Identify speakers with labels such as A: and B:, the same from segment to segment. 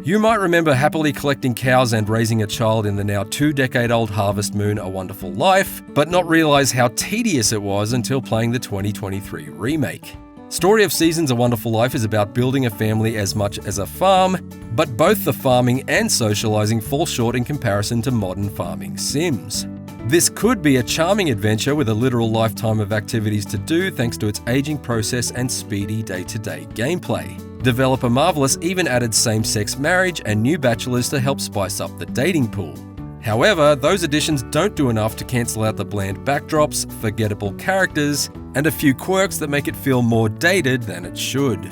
A: You might remember happily collecting cows and raising a child in the now 2-decade-old Harvest Moon A Wonderful Life, but not realize how tedious it was until playing the 2023 remake. Story of Seasons A Wonderful Life is about building a family as much as a farm, but both the farming and socializing fall short in comparison to modern farming sims. This could be a charming adventure with a literal lifetime of activities to do thanks to its aging process and speedy day-to-day gameplay. Developer Marvelous even added same-sex marriage and new bachelors to help spice up the dating pool. However, those additions don't do enough to cancel out the bland backdrops, forgettable characters, and a few quirks that make it feel more dated than it should.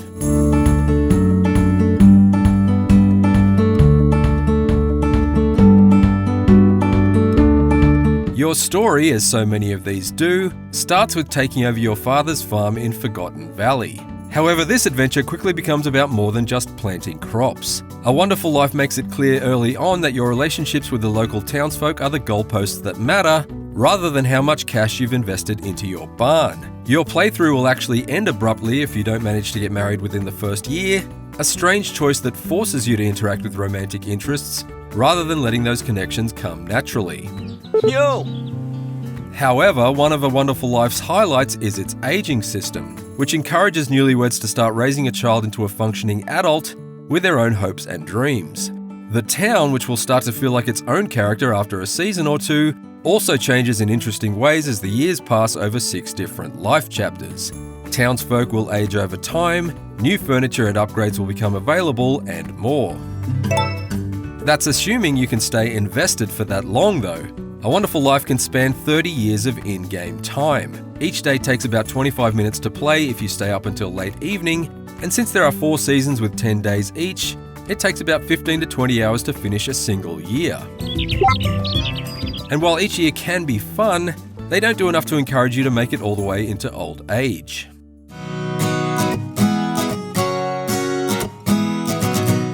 A: Your story, as so many of these do, starts with taking over your father's farm in Forgotten Valley. However, this adventure quickly becomes about more than just planting crops. A Wonderful Life makes it clear early on that your relationships with the local townsfolk are the goalposts that matter, rather than how much cash you've invested into your barn. Your playthrough will actually end abruptly if you don't manage to get married within the first year, a strange choice that forces you to interact with romantic interests, rather than letting those connections come naturally.
B: Yo!
A: However, one of A Wonderful Life's highlights is its aging system, which encourages newlyweds to start raising a child into a functioning adult with their own hopes and dreams. The town, which will start to feel like its own character after a season or two, also changes in interesting ways as the years pass over 6 different life chapters. Townsfolk will age over time, new furniture and upgrades will become available, and more. That's assuming you can stay invested for that long though. A Wonderful Life can span 30 years of in-game time. Each day takes about 25 minutes to play if you stay up until late evening, and since there are 4 seasons with 10 days each, it takes about 15 to 20 hours to finish a single year. And while each year can be fun, they don't do enough to encourage you to make it all the way into old age.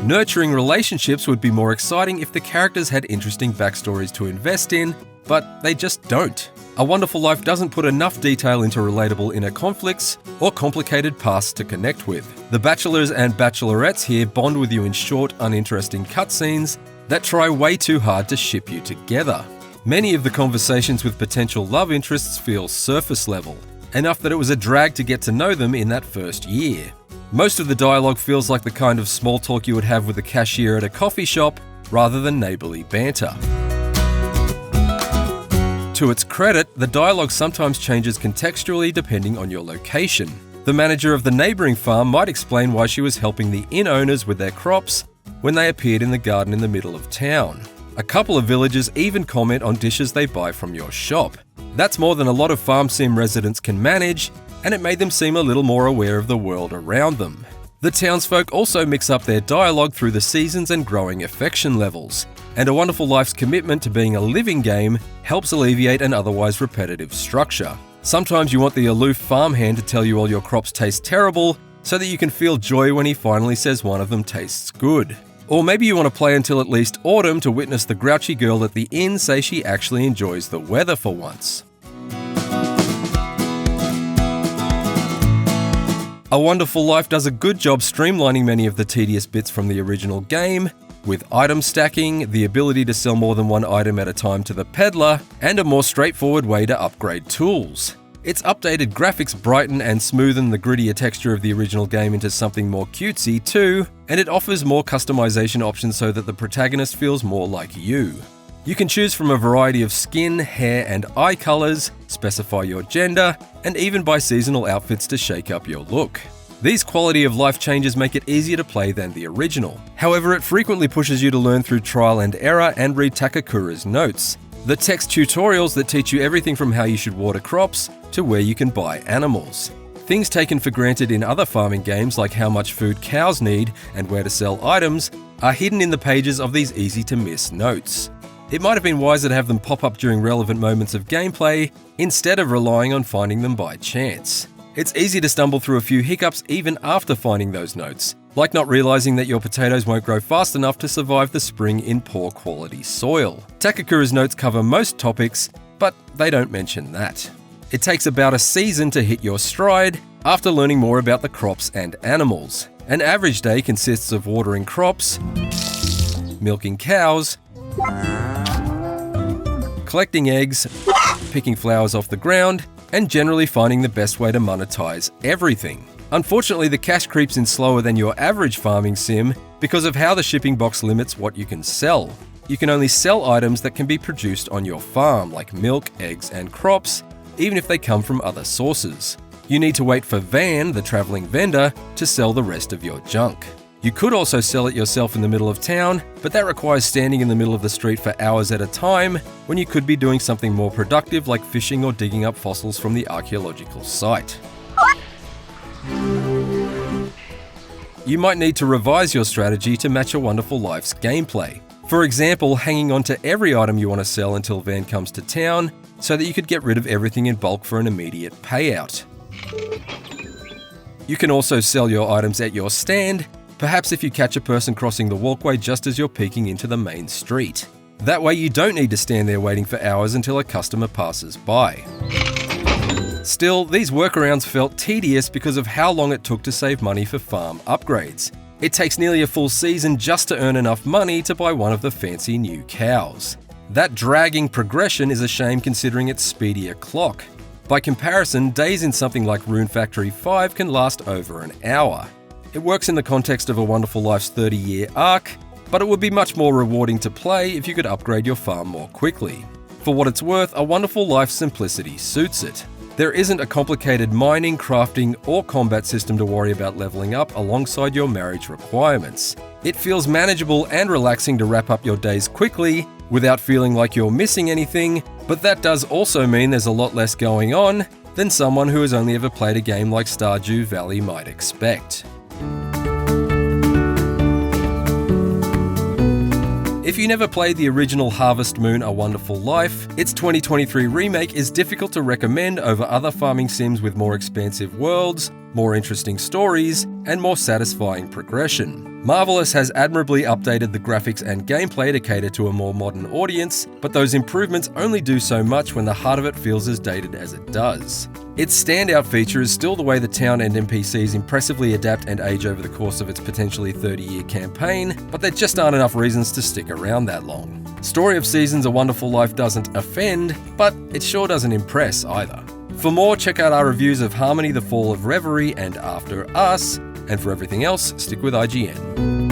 A: Nurturing relationships would be more exciting if the characters had interesting backstories to invest in, but they just don't. A Wonderful Life doesn't put enough detail into relatable inner conflicts or complicated pasts to connect with. The bachelors and bachelorettes here bond with you in short, uninteresting cutscenes that try way too hard to ship you together. Many of the conversations with potential love interests feel surface level, enough that it was a drag to get to know them in that first year. Most of the dialogue feels like the kind of small talk you would have with the cashier at a coffee shop, rather than neighbourly banter. To its credit, the dialogue sometimes changes contextually depending on your location. The manager of the neighbouring farm might explain why she was helping the inn owners with their crops when they appeared in the garden in the middle of town. A couple of villagers even comment on dishes they buy from your shop. That's more than a lot of farm sim residents can manage, and it made them seem a little more aware of the world around them. The townsfolk also mix up their dialogue through the seasons and growing affection levels, and A Wonderful Life's commitment to being a living game helps alleviate an otherwise repetitive structure. Sometimes you want the aloof farmhand to tell you all your crops taste terrible, so that you can feel joy when he finally says one of them tastes good. Or maybe you want to play until at least autumn to witness the grouchy girl at the inn say she actually enjoys the weather for once. A Wonderful Life does a good job streamlining many of the tedious bits from the original game, with item stacking, the ability to sell more than one item at a time to the peddler, and a more straightforward way to upgrade tools. Its updated graphics brighten and smoothen the grittier texture of the original game into something more cutesy too, and it offers more customization options so that the protagonist feels more like you. You can choose from a variety of skin, hair, and eye colors, specify your gender, and even buy seasonal outfits to shake up your look. These quality of life changes make it easier to play than the original. However, it frequently pushes you to learn through trial and error and read Takakura's notes, the text tutorials that teach you everything from how you should water crops to where you can buy animals. Things taken for granted in other farming games, like how much food cows need and where to sell items, are hidden in the pages of these easy-to-miss notes. It might have been wiser to have them pop up during relevant moments of gameplay, instead of relying on finding them by chance. It's easy to stumble through a few hiccups even after finding those notes, like not realizing that your potatoes won't grow fast enough to survive the spring in poor quality soil. Takakura's notes cover most topics, but they don't mention that. It takes about a season to hit your stride after learning more about the crops and animals. An average day consists of watering crops, milking cows, collecting eggs, picking flowers off the ground, and generally finding the best way to monetize everything. Unfortunately, the cash creeps in slower than your average farming sim because of how the shipping box limits what you can sell. You can only sell items that can be produced on your farm, like milk, eggs, and crops, even if they come from other sources. You need to wait for Van, the traveling vendor, to sell the rest of your junk. You could also sell it yourself in the middle of town, but that requires standing in the middle of the street for hours at a time when you could be doing something more productive like fishing or digging up fossils from the archaeological site. You might need to revise your strategy to match A Wonderful Life's gameplay. For example, hanging on to every item you want to sell until Van comes to town so that you could get rid of everything in bulk for an immediate payout. You can also sell your items at your stand, perhaps if you catch a person crossing the walkway just as you're peeking into the main street. That way you don't need to stand there waiting for hours until a customer passes by. Still, these workarounds felt tedious because of how long it took to save money for farm upgrades. It takes nearly a full season just to earn enough money to buy one of the fancy new cows. That dragging progression is a shame considering its speedier clock. By comparison, days in something like Rune Factory 5 can last over an hour. It works in the context of A Wonderful Life's 30-year arc, but it would be much more rewarding to play if you could upgrade your farm more quickly. For what it's worth, A Wonderful Life's simplicity suits it. There isn't a complicated mining, crafting, or combat system to worry about leveling up alongside your marriage requirements. It feels manageable and relaxing to wrap up your days quickly without feeling like you're missing anything, but that does also mean there's a lot less going on than someone who has only ever played a game like Stardew Valley might expect. If you never played the original Harvest Moon A Wonderful Life, its 2023 remake is difficult to recommend over other farming sims with more expansive worlds, more interesting stories, and more satisfying progression. Marvelous has admirably updated the graphics and gameplay to cater to a more modern audience, but those improvements only do so much when the heart of it feels as dated as it does. Its standout feature is still the way the town and NPCs impressively adapt and age over the course of its potentially 30-year campaign, but there just aren't enough reasons to stick around that long. Story of Seasons A Wonderful Life doesn't offend, but it sure doesn't impress either. For more, check out our reviews of Harmony, The Fall of Reverie, and After Us, and for everything else, stick with IGN.